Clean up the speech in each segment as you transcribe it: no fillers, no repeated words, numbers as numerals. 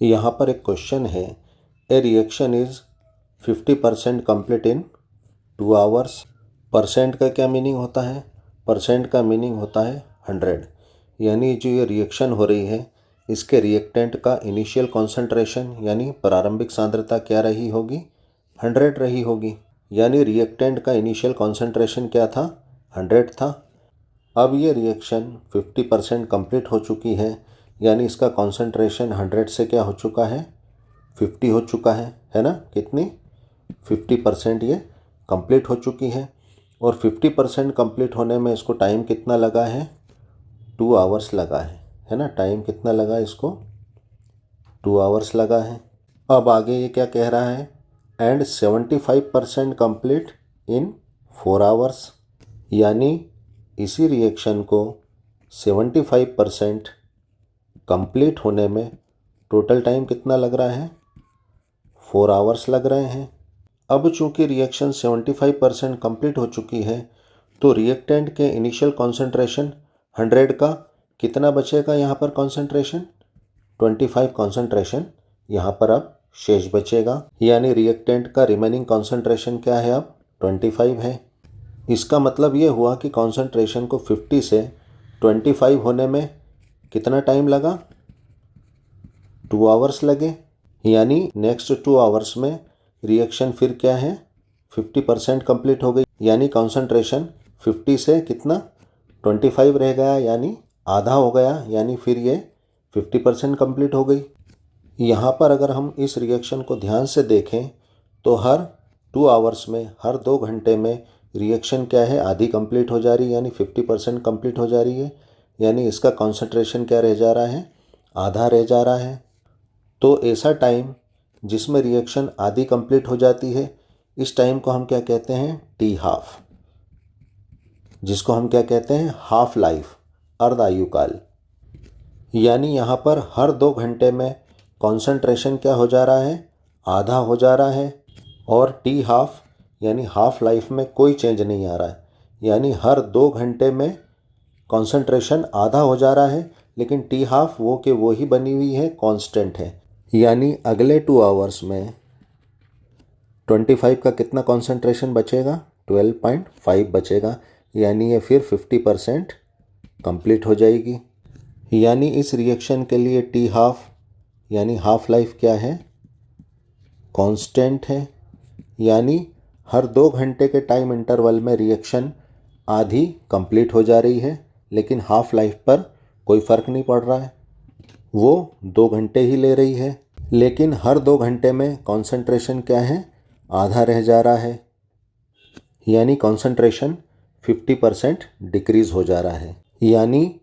यहाँ पर एक क्वेश्चन है, ए reaction is 50% complete in 2 hours. Percent का क्या मीनिंग होता है? परसेंट का मीनिंग होता है 100। यानी जो ये रिएक्शन हो रही है इसके रिएक्टेंट का इनिशियल कॉन्सेंट्रेशन यानी प्रारंभिक सांद्रता क्या रही होगी? 100 रही होगी। यानी रिएक्टेंट का इनिशियल कॉन्सेंट्रेशन क्या था? 100 था। अब ये रिएक्शन 50% कंप्लीट हो चुकी है, यानी इसका कॉन्सेंट्रेशन 100 से क्या हो चुका है? 50 हो चुका है ना? कितनी? 50% ये कंप्लीट हो चुकी है। और 50% कंप्लीट होने में इसको टाइम कितना लगा है? 2 आवर्स लगा है ना? टाइम कितना लगा इसको? 2 आवर्स लगा है। अब आगे ये क्या कह रहा है? And 75% complete in 4 hours. यानी इसी रिएक्शन को 75% कंप्लीट होने में टोटल टाइम कितना लग रहा है? 4 आवर्स लग रहे हैं। अब चूंकि रिएक्शन 75% कंप्लीट हो चुकी है तो रिएक्टेंट के इनिशियल कॉन्सेंट्रेशन 100 का कितना बचेगा यहाँ पर कॉन्सेंट्रेशन? 25 कॉन्सेंट्रेशन यहाँ पर अब शेष बचेगा। यानी रिएक्टेंट का रिमेनिंग कॉन्सेंट्रेशन क्या है? अब 25 है। इसका मतलब ये हुआ कि कॉन्सेंट्रेशन को 50 से 25 होने में कितना टाइम लगा? 2 आवर्स लगे। यानी नेक्स्ट 2 आवर्स में रिएक्शन फिर क्या है? 50% कंप्लीट हो गई। यानी कॉन्सेंट्रेशन 50 से कितना? 25 रह गया, यानी आधा हो गया। यानी फिर ये 50% कंप्लीट हो गई। यहाँ पर अगर हम इस रिएक्शन को ध्यान से देखें तो हर 2 आवर्स में, हर 2 घंटे में रिएक्शन क्या है? आधी कंप्लीट हो जा रही है, यानी 50% कंप्लीट हो जा रही है। यानी इसका कॉन्सेंट्रेशन क्या रह जा रहा है? आधा रह जा रहा है। तो ऐसा टाइम जिसमें रिएक्शन आधी कंप्लीट हो जाती है, इस टाइम को हम क्या कहते हैं? टी हाफ, जिसको हम क्या कहते हैं? हाफ लाइफ, अर्ध आयुकाल। यानी यहाँ पर हर 2 घंटे में कॉन्सेंट्रेशन क्या हो जा रहा है? आधा हो जा रहा है। और टी हाफ यानी हाफ लाइफ में कोई चेंज नहीं आ रहा है। यानी हर 2 घंटे में कॉन्सेंट्रेशन आधा हो जा रहा है, लेकिन टी हाफ वो के वो ही बनी हुई है, कांस्टेंट है। यानी अगले 2 आवर्स में 25 का कितना कॉन्सेंट्रेशन बचेगा? 12.5 बचेगा। यानी ये फिर 50% कंप्लीट हो जाएगी। यानी इस रिएक्शन के लिए टी हाफ यानी हाफ लाइफ क्या है? कांस्टेंट है। यानी हर 2 घंटे के टाइम इंटरवल में रिएक्शन आधी कंप्लीट हो जा रही है, लेकिन हाफ लाइफ पर कोई फ़र्क नहीं पड़ रहा है, वो 2 घंटे ही ले रही है। लेकिन हर 2 घंटे में कॉन्सेंट्रेशन क्या है? आधा रह जा रहा है। यानी कॉन्सेंट्रेशन 50% डिक्रीज़ हो जा रहा है। यानी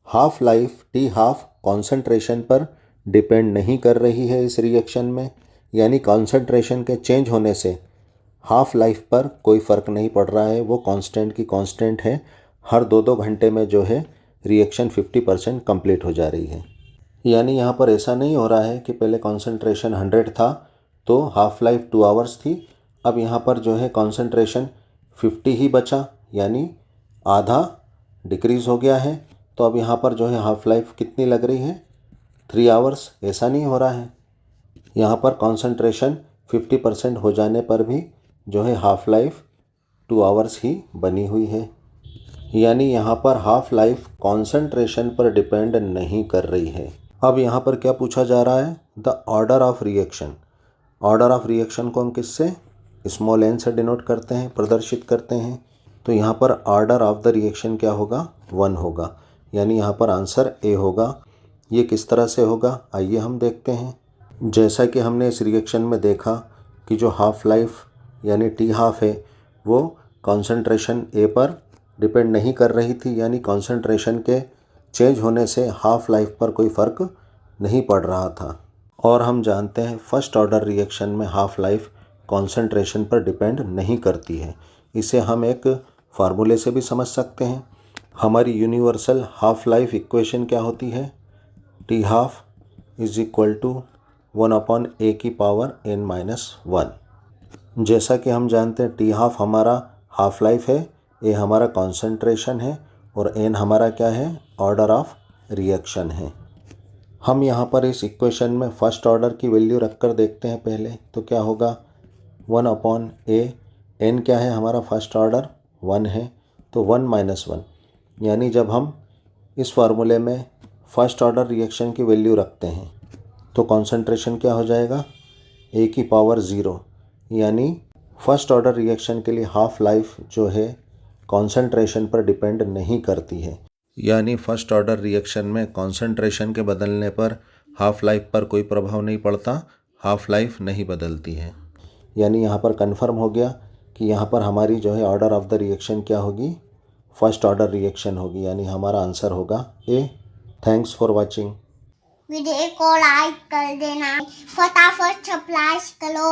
half life T half concentration पर डिपेंड नहीं कर रही है इस रिएक्शन में। यानी कॉन्सेंट्रेशन के चेंज होने से हाफ लाइफ पर कोई फ़र्क नहीं पड़ रहा है, वो कांस्टेंट की कांस्टेंट है। हर 2-2 घंटे में जो है रिएक्शन 50% कंप्लीट हो जा रही है। यानी यहाँ पर ऐसा नहीं हो रहा है कि पहले कॉन्सेंट्रेशन 100 था तो हाफ लाइफ 2 आवर्स थी, अब यहाँ पर जो है कॉन्सेंट्रेशन 50 ही बचा, यानी आधा डिक्रीज़ हो गया है। तो अब यहाँ पर जो है हाफ लाइफ कितनी लग रही है? 3 आवर्स। ऐसा नहीं हो रहा है। यहाँ पर कॉन्सेंट्रेशन 50% हो जाने पर भी जो है हाफ लाइफ 2 आवर्स ही बनी हुई है। यानी यहाँ पर हाफ लाइफ कॉन्सेंट्रेशन पर डिपेंड नहीं कर रही है। अब यहाँ पर क्या पूछा जा रहा है? The order of reaction. Order of reaction को हम किससे? स्मॉल एन से डिनोट करते हैं, प्रदर्शित करते हैं। तो यहाँ पर ऑर्डर ऑफ द रिएक्शन क्या होगा? 1 होगा। यानी यहाँ पर आंसर ए होगा। ये किस तरह से होगा आइए हम देखते हैं। जैसा कि हमने इस रिएक्शन में देखा कि जो हाफ लाइफ यानी टी हाफ है वो कॉन्सेंट्रेशन ए पर डिपेंड नहीं कर रही थी, यानी कॉन्सेंट्रेशन के चेंज होने से हाफ लाइफ पर कोई फ़र्क नहीं पड़ रहा था। और हम जानते हैं फर्स्ट ऑर्डर रिएक्शन में हाफ लाइफ कॉन्सेंट्रेशन पर डिपेंड नहीं करती है। इसे हम एक फार्मूले से भी समझ सकते हैं। हमारी यूनिवर्सल हाफ लाइफ इक्वेशन क्या होती है? T half is equal to 1/a⁻n-1। जैसा कि हम जानते हैं टी हाफ हमारा हाफ लाइफ है, ए हमारा कॉन्सेंट्रेशन है और एन हमारा क्या है? ऑर्डर ऑफ रिएक्शन है। हम यहाँ पर इस इक्वेशन में फर्स्ट ऑर्डर की वैल्यू रख कर देखते हैं पहले। तो क्या होगा, 1/a, n क्या है हमारा फर्स्ट ऑर्डर 1 है, तो 1 - 1, यानी जब हम इस फार्मूले में फर्स्ट ऑर्डर रिएक्शन की वैल्यू रखते हैं तो कॉन्सेंट्रेशन क्या हो जाएगा, a⁻0, यानी फर्स्ट ऑर्डर रिएक्शन के लिए हाफ लाइफ जो है कॉन्सेंट्रेशन पर डिपेंड नहीं करती है, यानी फर्स्ट ऑर्डर रिएक्शन में कॉन्सेंट्रेशन के बदलने पर हाफ लाइफ पर कोई प्रभाव नहीं पड़ता, हाफ लाइफ नहीं बदलती है। यानी यहाँ पर कंफर्म हो गया कि यहाँ पर हमारी जो है ऑर्डर ऑफ द रिएक्शन क्या होगी, फर्स्ट ऑर्डर रिएक्शन होगी, यानी हमारा आंसर होगा A. Thanks for watching. Video को लाइक कर देना, फटाफट सब्सक्राइब करो।